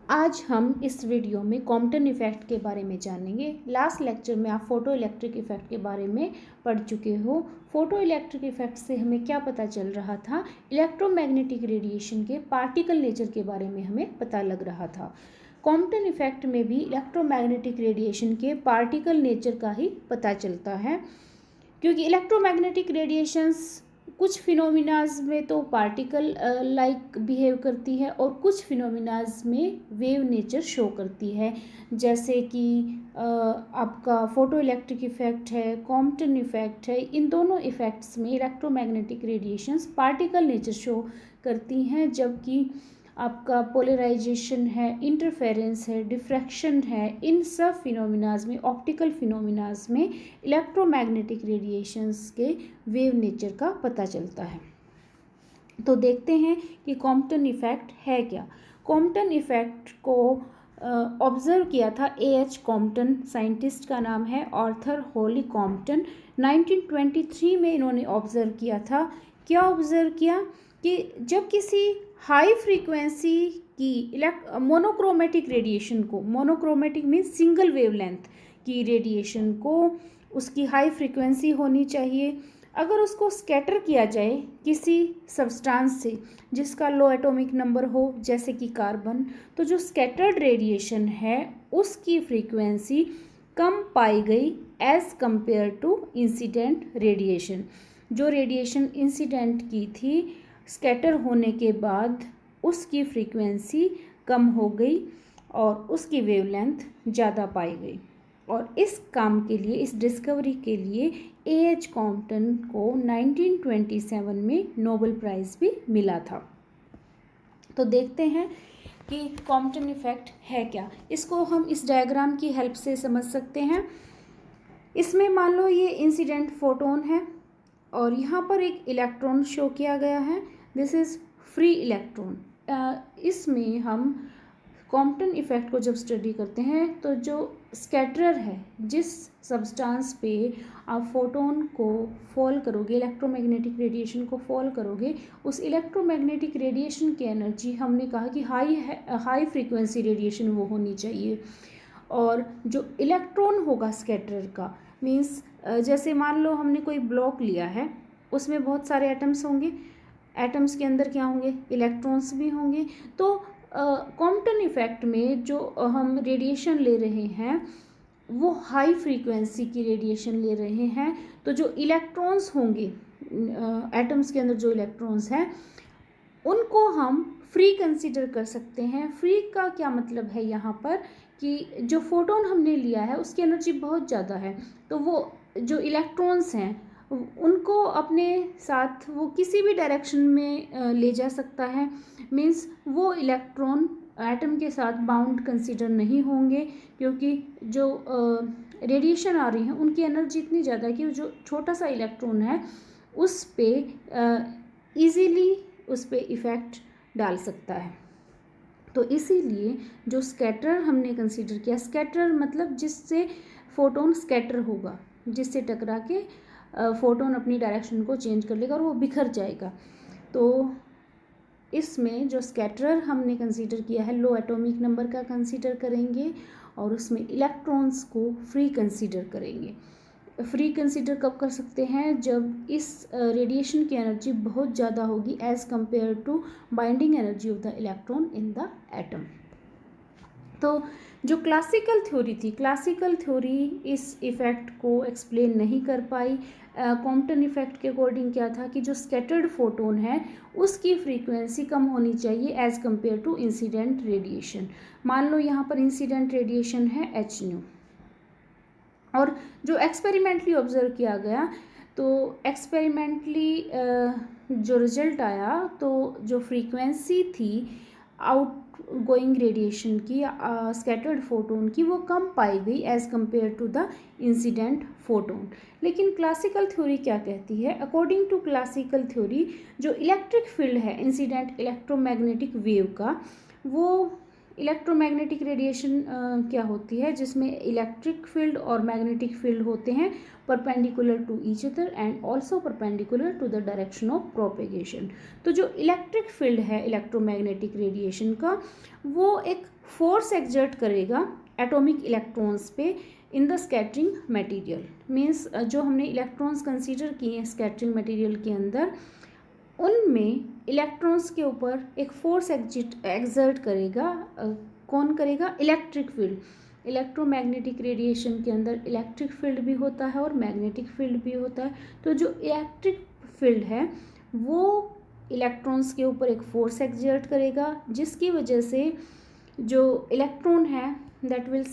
आज हम इस वीडियो में कॉम्पटन इफ़ेक्ट के बारे में जानेंगे। लास्ट लेक्चर में आप फोटो इलेक्ट्रिक इफ़ेक्ट के बारे में पढ़ चुके हो। फोटो इलेक्ट्रिक इफ़ेक्ट से हमें क्या पता चल रहा था? इलेक्ट्रोमैग्नेटिक रेडिएशन के पार्टिकल नेचर के बारे में हमें पता लग रहा था। कॉम्पटन इफ़ेक्ट में भी इलेक्ट्रोमैग्नेटिक रेडिएशन के पार्टिकल नेचर का ही पता चलता है, क्योंकि इलेक्ट्रोमैग्नेटिक रेडिएशंस कुछ फिनोमिनाज में तो पार्टिकल लाइक बिहेव करती है और कुछ फिनोमिनाज में वेव नेचर शो करती है, जैसे कि आपका फोटो इलेक्ट्रिक इफ़ेक्ट है, कॉम्पटन इफ़ेक्ट है। इन दोनों इफ़ेक्ट्स में electromagnetic radiations particle nature show करती हैं, जबकि आपका पोलराइजेशन है, इंटरफेरेंस है, डिफ्रैक्शन है, इन सब फिनोमिनाज में, ऑप्टिकल फिनोमिनाज में इलेक्ट्रोमैग्नेटिक रेडिएशंस के वेव नेचर का पता चलता है। तो देखते हैं कि कॉम्पटन इफ़ेक्ट है क्या। कॉम्पटन इफ़ेक्ट को ऑब्ज़र्व किया था A.H. कॉम्पटन, साइंटिस्ट का नाम है, ऑर्थर हॉली कॉम्पटन। 1923 में इन्होंने ऑब्ज़र्व किया था। क्या ऑब्ज़र्व किया कि जब किसी हाई फ्रीक्वेंसी की मोनोक्रोमेटिक रेडिएशन को, मोनोक्रोमेटिक मीन सिंगल वेवलेंथ की रेडिएशन को, उसकी हाई फ्रीक्वेंसी होनी चाहिए। अगर उसको स्कैटर किया जाए किसी सब्सटेंस से जिसका लो एटॉमिक नंबर हो, जैसे कि कार्बन, तो जो स्कैटर्ड रेडिएशन है उसकी फ्रीक्वेंसी कम पाई गई as compare to incident radiation. जो रेडिएशन इंसिडेंट की थी, स्कैटर होने के बाद उसकी फ्रीक्वेंसी कम हो गई और उसकी वेवलेंथ ज़्यादा पाई गई। और इस काम के लिए, इस डिस्कवरी के लिए A.H. कॉम्पटन को 1927 में नोबेल प्राइज़ भी मिला था। तो देखते हैं कि कॉम्पटन इफ़ेक्ट है क्या। इसको हम इस डायग्राम की हेल्प से समझ सकते हैं। इसमें मान लो ये इंसिडेंट फोटोन है और यहाँ पर एक इलेक्ट्रॉन शो किया गया है। This is free electron. इसमें हम कॉम्पटन इफ़ेक्ट को जब स्टडी करते हैं तो जो स्कैटरर है, जिस सब्सटेंस पे आप फोटोन को फॉल करोगे, इलेक्ट्रोमैग्नेटिक रेडिएशन को फॉल करोगे, उस इलेक्ट्रोमैग्नेटिक रेडिएशन की एनर्जी, हमने कहा कि हाई फ्रीक्वेंसी रेडिएशन वो होनी चाहिए। और जो इलेक्ट्रॉन होगा स्कैटरर का, मीन्स जैसे मान लो हमने कोई ब्लॉक लिया है, उसमें बहुत सारे एटम्स होंगे, एटम्स के अंदर क्या होंगे, इलेक्ट्रॉन्स भी होंगे। तो कॉम्पटन इफ़ेक्ट में जो हम रेडिएशन ले रहे हैं वो हाई फ्रीक्वेंसी की रेडिएशन ले रहे हैं। तो जो इलेक्ट्रॉन्स होंगे, एटम्स के अंदर जो इलेक्ट्रॉन्स हैं, उनको हम फ्री कंसीडर कर सकते हैं। फ्री का क्या मतलब है यहाँ पर कि जो फोटोन हमने लिया है उसकी एनर्जी बहुत ज़्यादा है, तो वो जो इलेक्ट्रॉन्स हैं उनको अपने साथ वो किसी भी डायरेक्शन में ले जा सकता है। मीन्स वो इलेक्ट्रॉन एटम के साथ बाउंड कंसीडर नहीं होंगे, क्योंकि जो रेडिएशन आ रही है उनकी एनर्जी इतनी ज़्यादा है कि जो छोटा सा इलेक्ट्रॉन है उस पे ईज़िली उस पे इफ़ेक्ट डाल सकता है। तो इसीलिए जो स्कैटर हमने कंसीडर किया, स्कैटर मतलब जिससे फोटोन स्कैटर होगा, जिससे टकरा के फोटोन अपनी डायरेक्शन को चेंज कर लेगा और वो बिखर जाएगा। तो इसमें जो स्कैटरर हमने कंसीडर किया है, लो एटॉमिक नंबर का कंसीडर करेंगे और उसमें इलेक्ट्रॉन्स को फ्री कंसीडर करेंगे। फ्री कंसीडर कब कर सकते हैं? जब इस रेडिएशन की एनर्जी बहुत ज़्यादा होगी as compare to binding energy of the electron in the atom. तो जो क्लासिकल थ्योरी थी, क्लासिकल थ्योरी इस इफ़ेक्ट को एक्सप्लेन नहीं कर पाई। कॉम्पटन इफ़ेक्ट के अकॉर्डिंग क्या था कि जो स्कैटर्ड फोटोन है उसकी फ्रीक्वेंसी कम होनी चाहिए as compare to incident radiation. मान लो यहाँ पर इंसिडेंट रेडिएशन है h², और जो एक्सपेरिमेंटली ऑब्जर्व किया गया, तो एक्सपेरिमेंटली जो रिजल्ट आया, तो जो फ्रीक्वेंसी थी आउट गोइंग रेडिएशन की, स्कैटर्ड फोटोन की, वो कम पाई गई as compare to the incident photon. लेकिन क्लासिकल थ्योरी क्या कहती है? अकॉर्डिंग टू क्लासिकल थ्योरी, जो इलेक्ट्रिक फील्ड है इंसिडेंट इलेक्ट्रोमैग्नेटिक वेव का, वो इलेक्ट्रोमैग्नेटिक रेडिएशन क्या होती है, जिसमें इलेक्ट्रिक फील्ड और मैग्नेटिक फील्ड होते हैं perpendicular to each other and also perpendicular to the direction of propagation. तो जो इलेक्ट्रिक फील्ड है इलेक्ट्रोमैग्नेटिक रेडिएशन का, वो एक फोर्स एक्सर्ट करेगा एटॉमिक इलेक्ट्रॉन्स पे in the scattering material. Means जो हमने इलेक्ट्रॉन्स कंसीडर किए हैं स्कैटरिंग मटेरियल के अंदर, उनमें इलेक्ट्रॉन्स के ऊपर एक फोर्स एक्सर्ट करेगा। कौन करेगा? Electric field. इलेक्ट्रोमैग्नेटिक रेडिएशन के अंदर इलेक्ट्रिक फील्ड भी होता है और मैग्नेटिक फील्ड भी होता है। तो जो इलेक्ट्रिक फील्ड है वो इलेक्ट्रॉन्स के ऊपर एक फोर्स एक्सर्ट करेगा, जिसकी वजह से जो इलेक्ट्रॉन है that will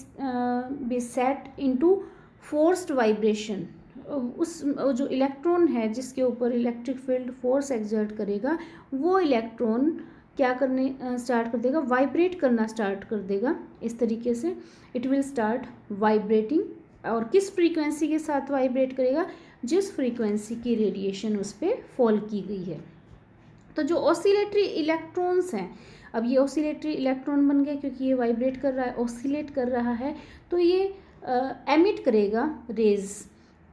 be set into forced vibration. उस जो इलेक्ट्रॉन है जिसके ऊपर इलेक्ट्रिक फील्ड फोर्स एक्सर्ट करेगा, वो इलेक्ट्रॉन क्या करने स्टार्ट कर देगा? वाइब्रेट करना स्टार्ट कर देगा। इस तरीके से इट विल स्टार्ट वाइब्रेटिंग। और किस फ्रीक्वेंसी के साथ वाइब्रेट करेगा? जिस फ्रीक्वेंसी की रेडिएशन उस पर फॉल की गई है। तो जो ऑसिलेटरी इलेक्ट्रॉन्स हैं, अब ये ऑसिलेटरी इलेक्ट्रॉन बन गया क्योंकि ये वाइब्रेट कर रहा है, ऑसिलेट कर रहा है, तो ये एमिट करेगा रेज।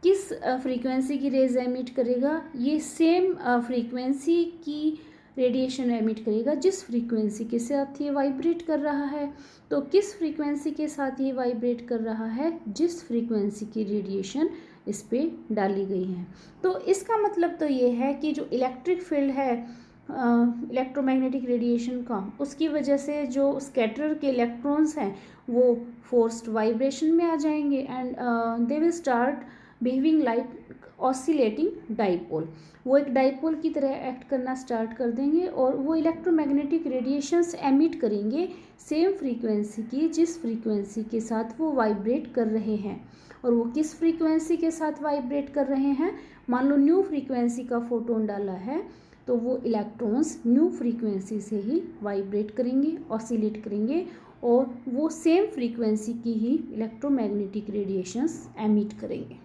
किस फ्रीक्वेंसी की रेज एमिट करेगा? ये सेम फ्रीक्वेंसी की रेडिएशन एमिट करेगा जिस फ्रीक्वेंसी के साथ ये वाइब्रेट कर रहा है। तो किस फ्रीक्वेंसी के साथ ये वाइब्रेट कर रहा है? जिस फ्रीक्वेंसी की रेडिएशन इस पे डाली गई है। तो इसका मतलब तो ये है कि जो इलेक्ट्रिक फील्ड है इलेक्ट्रोमैग्नेटिक रेडिएशन का, उसकी वजह से जो स्कैटरर के इलेक्ट्रॉन्स हैं वो फोर्स्ड वाइब्रेशन में आ जाएंगे and they will start behaving like oscillating dipole. वो एक डाइपोल की तरह एक्ट करना स्टार्ट कर देंगे और वो इलेक्ट्रोमैग्नेटिक रेडिएशंस एमिट करेंगे सेम फ्रीक्वेंसी की जिस फ्रीक्वेंसी के साथ वो वाइब्रेट कर रहे हैं। और वो किस फ्रीक्वेंसी के साथ वाइब्रेट कर रहे हैं? मान लो न्यू फ्रीक्वेंसी का फोटोन डाला है तो वो इलेक्ट्रॉन्स न्यू फ्रीक्वेंसी से ही वाइब्रेट करेंगे, ऑसिलेट करेंगे और वो सेम फ्रीक्वेंसी की ही इलेक्ट्रोमैग्नेटिक रेडिएशंस एमिट करेंगे।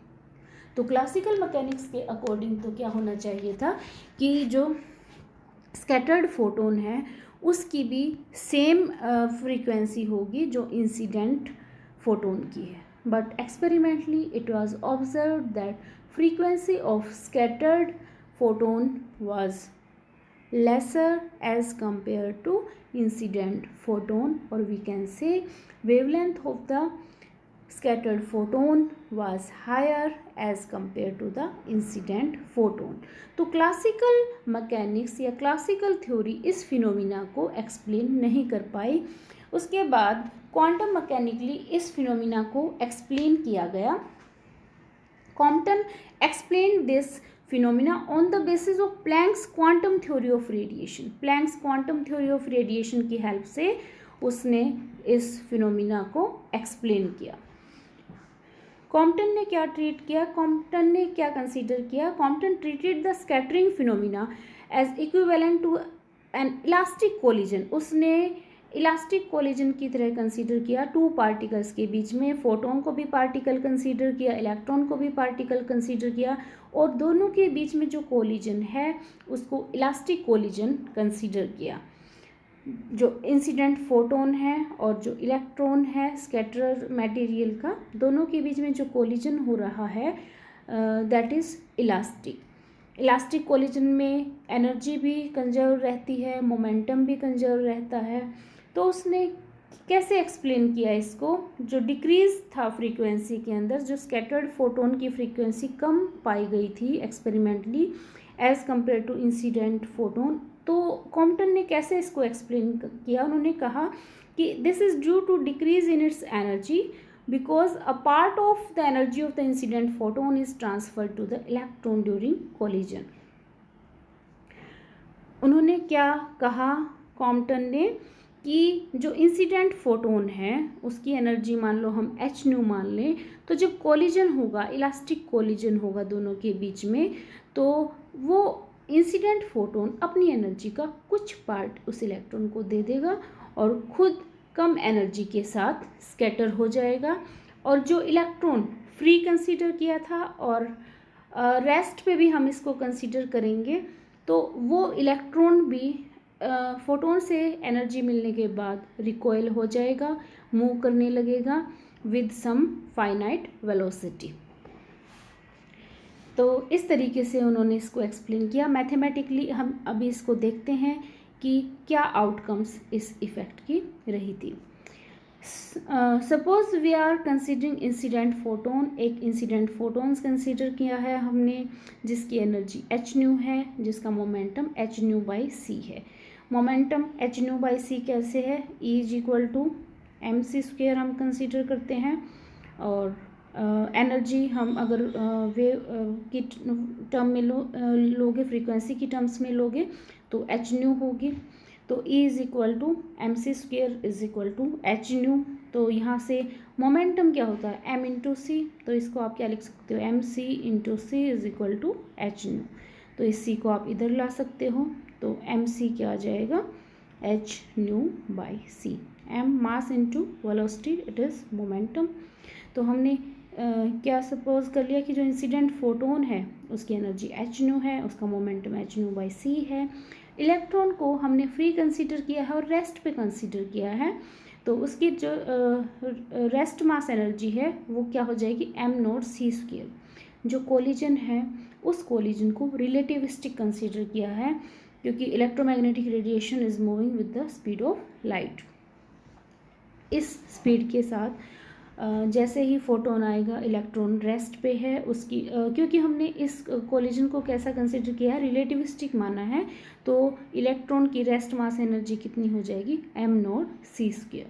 तो क्लासिकल मैकेनिक्स के अकॉर्डिंग तो क्या होना चाहिए था कि जो स्कैटर्ड फोटोन है उसकी भी सेम फ्रीक्वेंसी होगी जो इंसिडेंट फोटोन की है। But experimentally it was observed that frequency of scattered photon was lesser as compared to incident photon, or we can say wavelength of the scattered photon was higher as compared to the incident photon। तो classical mechanics या classical theory इस phenomena को explain नहीं कर पाई। उसके बाद quantum mechanically इस फिनोमिना को एक्सप्लेन किया गया। Compton explain this phenomena on the basis of Planck's quantum theory of radiation. Planck's quantum theory of radiation की हेल्प से उसने इस फिनोमिना को एक्सप्लेन किया। कॉम्पटन ने क्या ट्रीट किया? कॉम्पटन ने क्या कंसीडर किया? Compton treated the scattering phenomena as equivalent to an elastic collision. उसने इलास्टिक कोलिजन की तरह कंसीडर किया टू पार्टिकल्स के बीच में। फोटोन को भी पार्टिकल कंसीडर किया, इलेक्ट्रॉन को भी पार्टिकल कंसीडर किया और दोनों के बीच में जो कोलिजन है उसको इलास्टिक कोलिजन कंसीडर किया। जो इंसिडेंट फोटोन है और जो इलेक्ट्रॉन है स्कैटरर मटेरियल का, दोनों के बीच में जो कोलिजन हो रहा है that is elastic. Elastic collision में एनर्जी भी कंजर्व रहती है, मोमेंटम भी कंजर्व रहता है। तो उसने कैसे एक्सप्लेन किया इसको? जो डिक्रीज था फ्रीक्वेंसी के अंदर, जो स्कैटर्ड फोटोन की फ्रीक्वेंसी कम पाई गई थी experimentally as compare to incident photon, तो कॉम्पटन ने कैसे इसको एक्सप्लेन किया? उन्होंने कहा कि this is due to decrease in its energy because a part of the energy of the incident photon is transferred to the electron during collision। उन्होंने क्या कहा कॉम्पटन ने कि जो इंसिडेंट फोटोन है उसकी एनर्जी मान लो हम h न्यू मान लें, तो जब कोलिजन होगा, इलास्टिक कोलिजन होगा दोनों के बीच में, तो वो इंसिडेंट फोटोन अपनी एनर्जी का कुछ पार्ट उस इलेक्ट्रॉन को दे देगा और खुद कम एनर्जी के साथ स्कैटर हो जाएगा। और जो इलेक्ट्रॉन फ्री कंसीडर किया था और रेस्ट पे भी हम इसको कंसीडर करेंगे, तो वो इलेक्ट्रॉन भी फोटोन से एनर्जी मिलने के बाद रिकॉइल हो जाएगा, मूव करने लगेगा विद सम फाइनाइट वेलोसिटी। तो इस तरीके से उन्होंने इसको एक्सप्लेन किया। मैथमेटिकली हम अभी इसको देखते हैं कि क्या आउटकम्स इस इफ़ेक्ट की रही थी। Suppose we are considering incident photon, एक इंसिडेंट फोटोन्स कंसिडर किया है हमने, जिसकी एनर्जी एच न्यू है, जिसका momentum h nu by c है। Momentum h nu by c कैसे है, E is equal to m c square हम कंसिडर करते हैं, और एनर्जी हम अगर वेव की टर्म में लोगे, फ्रीक्वेंसी की टर्म्स में लोगे तो एच न्यू होगी। तो E is equal to m c square is equal to h nu. तो यहाँ से मोमेंटम क्या होता है, एम इंटू सी, तो इसको आप क्या लिख सकते हो, m c into c is equal to h nu. तो इस सी को आप इधर ला सकते हो, तो एम सी क्या आ जाएगा, H nu by C. M mass into velocity, it is momentum. तो हमने क्या सपोज कर लिया कि जो इंसिडेंट फोटोन है उसकी एनर्जी एच न्यू है, उसका momentum h nu by c है। इलेक्ट्रॉन को हमने फ्री कंसीडर किया है और रेस्ट पे कंसीडर किया है, तो उसकी जो रेस्ट मास एनर्जी है वो क्या हो जाएगी, एम नॉट सी स्क्वायर। जो कोलिजन है उस कोलिजन को रिलेटिविस्टिक कंसीडर किया है, क्योंकि electromagnetic radiation is moving with the speed of light. इस स्पीड के साथ जैसे ही फोटोन आएगा, इलेक्ट्रॉन रेस्ट पे है उसकी, क्योंकि हमने इस कोलिजन को कैसा कंसिडर किया है, रिलेटिविस्टिक माना है, तो इलेक्ट्रॉन की रेस्ट मास एनर्जी कितनी हो जाएगी, एम नॉट सी स्क्वायर।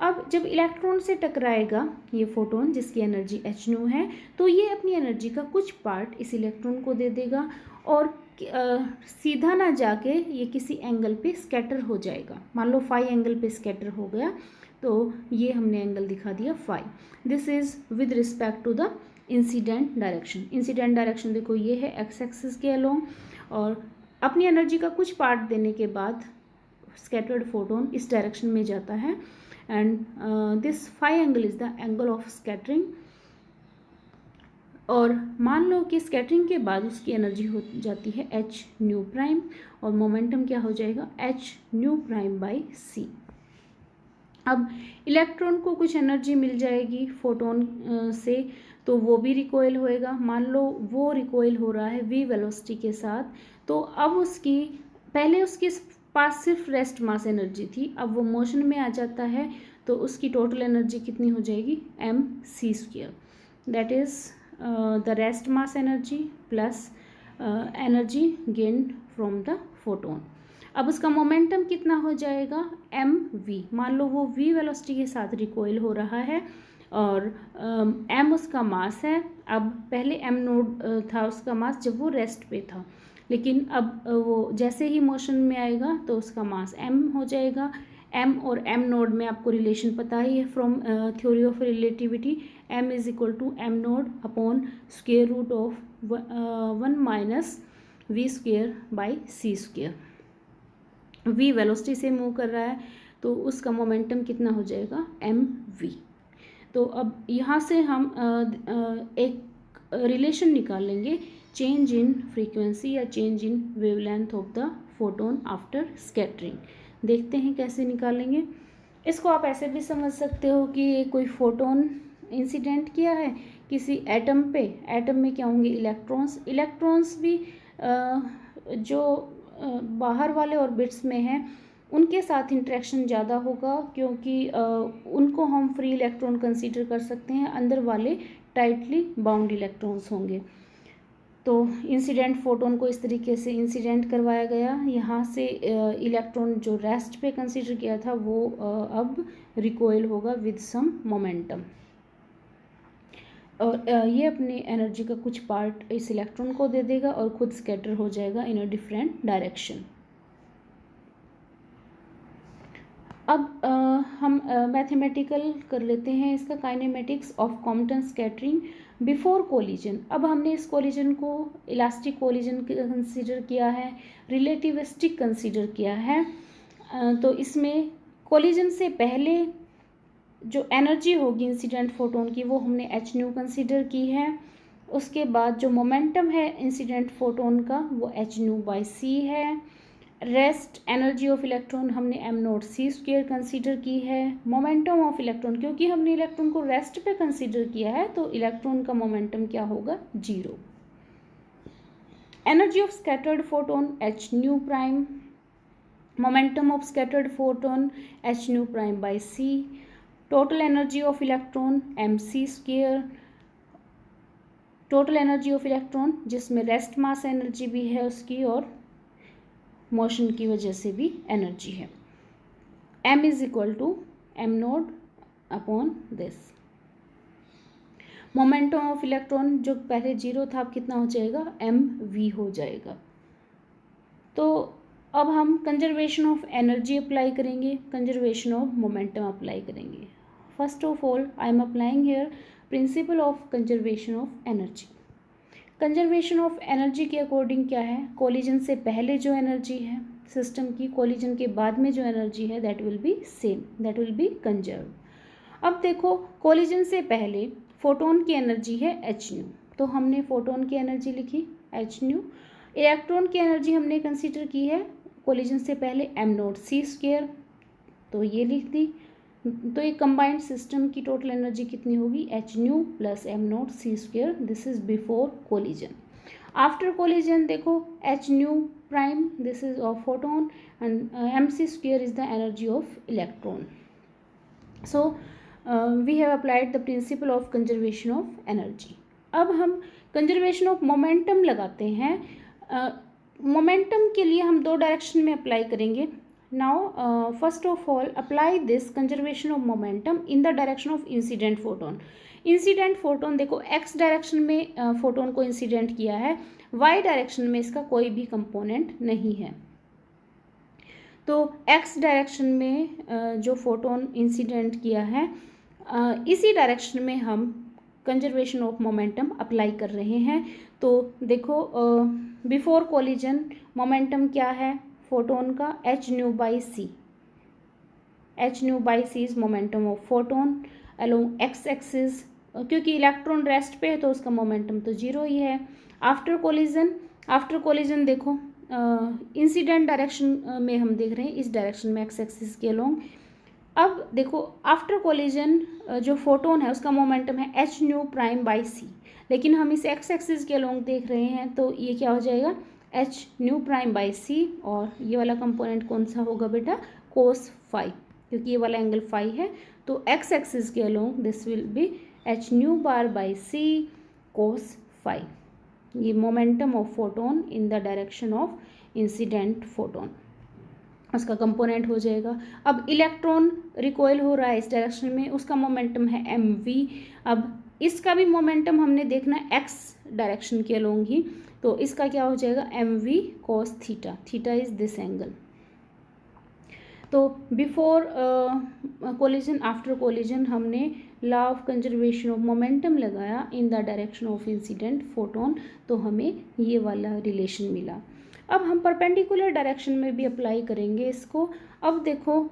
अब जब इलेक्ट्रॉन से टकराएगा ये फोटोन जिसकी एनर्जी एच न्यू है, तो ये अपनी एनर्जी का कुछ पार्ट इस इलेक्ट्रॉन को दे देगा और सीधा ना जाके ये किसी एंगल पे स्कैटर हो जाएगा। मान लो फाई एंगल पे स्कैटर हो गया, तो ये हमने एंगल दिखा दिया phi. This is with respect to the incident direction. Incident direction देखो ये है एक्स एक्सिस के अलोंग, और अपनी एनर्जी का कुछ पार्ट देने के बाद स्कैटर्ड फोटोन इस डायरेक्शन में जाता है, and this phi angle is the angle of scattering. और मान लो कि स्कैटरिंग के बाद उसकी एनर्जी हो जाती है एच न्यू प्राइम, और मोमेंटम क्या हो जाएगा, एच न्यू प्राइम बाई सी। अब इलेक्ट्रॉन को कुछ एनर्जी मिल जाएगी फोटोन से, तो वो भी रिकॉइल होएगा। मान लो वो रिकॉइल हो रहा है वी वेलोसिटी के साथ, तो अब उसकी पहले उसके पास सिर्फ रेस्ट मास एनर्जी थी, अब वो मोशन में आ जाता है, तो उसकी टोटल एनर्जी कितनी हो जाएगी, m c square, that is the rest mass energy plus energy gained from the photon. अब उसका मोमेंटम कितना हो जाएगा, एम वी। मान लो वो वी वेलोसिटी के साथ रिकॉइल हो रहा है और एम उसका मास है। अब पहले एम नोड था उसका मास जब वो रेस्ट पे था, लेकिन अब वो जैसे ही मोशन में आएगा तो उसका मास एम हो जाएगा। एम और एम नोड में आपको रिलेशन पता ही है from theory of relativity, m is equal to m naught upon square root of 1 minus v square by c square. V velocity से मूव कर रहा है तो उसका मोमेंटम कितना हो जाएगा, एम वी। तो अब यहाँ से हम एक रिलेशन निकाल लेंगे, चेंज इन फ्रीक्वेंसी या change in wavelength of the photon after scattering. देखते हैं कैसे निकालेंगे। इसको आप ऐसे भी समझ सकते हो कि कोई फोटोन इंसिडेंट किया है किसी एटम पे, एटम में क्या होंगे, इलेक्ट्रॉन्स। इलेक्ट्रॉन्स भी जो बाहर वाले ऑर्बिट्स में हैं उनके साथ इंटरेक्शन ज़्यादा होगा, क्योंकि उनको हम फ्री इलेक्ट्रॉन कंसीडर कर सकते हैं, अंदर वाले टाइटली बाउंड इलेक्ट्रॉन्स होंगे। तो इंसिडेंट फोटोन को इस तरीके से इंसिडेंट करवाया गया, यहाँ से इलेक्ट्रॉन जो रेस्ट पे कंसीडर किया था वो अब रिकॉइल होगा विद सम मोमेंटम, और ये अपनी एनर्जी का कुछ पार्ट इस इलेक्ट्रॉन को दे देगा और खुद स्कैटर हो जाएगा इन अ डिफरेंट डायरेक्शन। अब हम मैथमेटिकल कर लेते हैं इसका, kinematics of Compton scattering before collision. अब हमने इस कोलिजन को इलास्टिक कोलिजन कंसीडर किया है, रिलेटिविस्टिक कंसीडर किया है। तो इसमें कोलिजन से पहले जो एनर्जी होगी इंसिडेंट फोटोन की वो हमने एच न्यू कंसीडर की है। उसके बाद जो मोमेंटम है इंसिडेंट फोटोन का वो एच न्यू बाई सी है। रेस्ट एनर्जी ऑफ इलेक्ट्रॉन हमने m0c² कंसीडर की है। मोमेंटम ऑफ इलेक्ट्रॉन, क्योंकि हमने इलेक्ट्रॉन को रेस्ट पे कंसीडर किया है तो इलेक्ट्रॉन का मोमेंटम क्या होगा, 0। Energy of scattered photon h nu', momentum of scattered photon h nu'/c। Total energy of electron mc²। Total energy of electron जिसमें रेस्ट मास एनर्जी भी है उसकी और मोशन की वजह से भी एनर्जी है। m = m0/this। Momentum of electron जो पहले 0 था अब कितना हो जाएगा, mv हो जाएगा। तो अब हम कंजर्वेशन ऑफ एनर्जी अप्लाई करेंगे, कंजर्वेशन ऑफ मोमेंटम अप्लाई करेंगे। First of all I am applying here principal of conservation of energy. Conservation of energy के अकॉर्डिंग क्या है, कोलिजन से पहले जो एनर्जी है सिस्टम की, कोलिजन के बाद में जो एनर्जी है that will be same, that will be conserve. अब देखो कोलिजन से पहले फोटोन की एनर्जी है h nu, तो हमने फोटोन की एनर्जी लिखी h nu। इलेक्ट्रॉन की एनर्जी हमने कंसीडर की है कोलिजन से पहले m0c², तो ये लिख दी। तो ये कंबाइंड सिस्टम की टोटल एनर्जी कितनी होगी, h nu + m0c²। This is before collision. After collision देखो h nu', this is of photon and mc² is the energy of electron. So we have applied the principle of conservation of energy. अब हम conservation of momentum लगाते हैं। Momentum के लिए हम 2 direction में apply करेंगे। Now first of all apply this conservation of momentum in the direction of incident photon. Incident photon देखो x डायरेक्शन में फोटोन को इंसिडेंट किया है, y डायरेक्शन में इसका कोई भी कंपोनेंट नहीं है। तो x डायरेक्शन में जो फोटोन इंसिडेंट किया है इसी डायरेक्शन में हम कंजर्वेशन ऑफ मोमेंटम अप्लाई कर रहे हैं। तो देखो बिफोर कोलिजन मोमेंटम क्या है फोटोन का, h nu/c। h nu/c is momentum of photon along x axis, क्योंकि इलेक्ट्रॉन रेस्ट पे है तो उसका मोमेंटम तो 0 ही है। आफ्टर कोलिजन देखो इंसिडेंट डायरेक्शन में हम देख रहे हैं, इस डायरेक्शन में x एक्सिस के अलोंग। अब देखो आफ्टर कोलिजन जो फोटोन है उसका मोमेंटम है h nu'/c, लेकिन हम इस x एक्सिस के अलोंग देख रहे हैं तो ये क्या हो जाएगा h nu'/c, और ये वाला कंपोनेंट कौन सा होगा बेटा, cos phi, क्योंकि ये वाला एंगल फाई है। तो x एक्सिस के along this will be h nu'/c cos phi। ये momentum of photon in the direction of incident photon, उसका कंपोनेंट हो जाएगा। अब इलेक्ट्रॉन रिकॉइल हो रहा है इस डायरेक्शन में, उसका मोमेंटम है mv। अब इसका भी मोमेंटम हमने देखना है x डायरेक्शन के अलोंग ही, तो इसका क्या हो जाएगा mv cos theta, theta is this angle. तो बिफोर कोलिजन आफ्टर कोलिजन हमने law of conservation of momentum लगाया in the direction of incident photon, तो हमें ये वाला रिलेशन मिला। अब हम परपेंडिकुलर डायरेक्शन में भी अप्लाई करेंगे इसको। अब देखो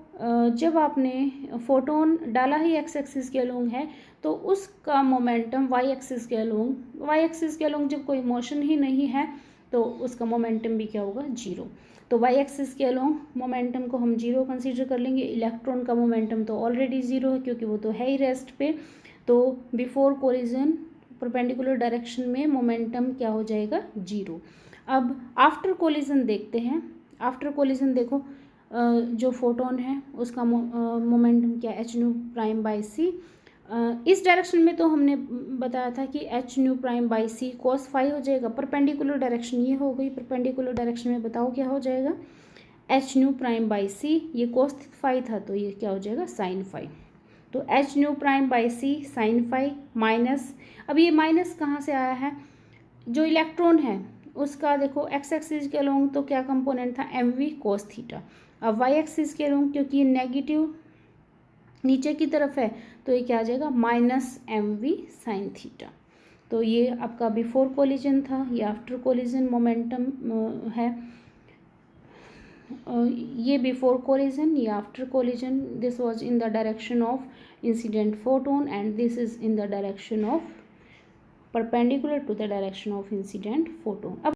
जब आपने फोटोन डाला ही x एक्सिस के अलोंग है तो उसका मोमेंटम y एक्सिस के अलोंग जब कोई मोशन ही नहीं है तो उसका मोमेंटम भी क्या होगा, 0। तो y एक्सिस के अलोंग मोमेंटम को हम 0 कंसीडर कर लेंगे। इलेक्ट्रॉन का मोमेंटम तो ऑलरेडी 0 है क्योंकि वो तो है ही रेस्ट पे। तो बिफोर कोलिजन परपेंडिकुलर डायरेक्शन में मोमेंटम क्या हो जाएगा, 0। अब आफ्टर कोलिजन देखते हैं। आफ्टर कोलिजन देखो जो फोटोन है उसका मोमेंटम क्या, h nu'/c। इस डायरेक्शन में तो हमने बताया था कि h nu'/c cos phi हो जाएगा। परपेंडिकुलर डायरेक्शन ये हो गई, परपेंडिकुलर डायरेक्शन में बताओ क्या हो जाएगा, h nu'/c, ये cos phi था तो ये क्या हो जाएगा, sin phi। तो h nu'/c sin phi minus, अब ये माइनस कहाँ से आया है, जो इलेक्ट्रॉन है उसका देखो x एक्सिस के अलोंग तो क्या कंपोनेंट था, mv cos थीटा। अब y एक्सिस के अलोंग क्योंकि ये नेगेटिव नीचे की तरफ है तो ये क्या आ जाएगा, -mv sin थीटा। तो ये आपका बिफोर कोलिजन था, ये आफ्टर कोलिजन मोमेंटम है। ये बिफोर कोलिजन, ये after collision. This was in the direction of incident photon and this is in the direction of perpendicular to the direction of incident photon। अब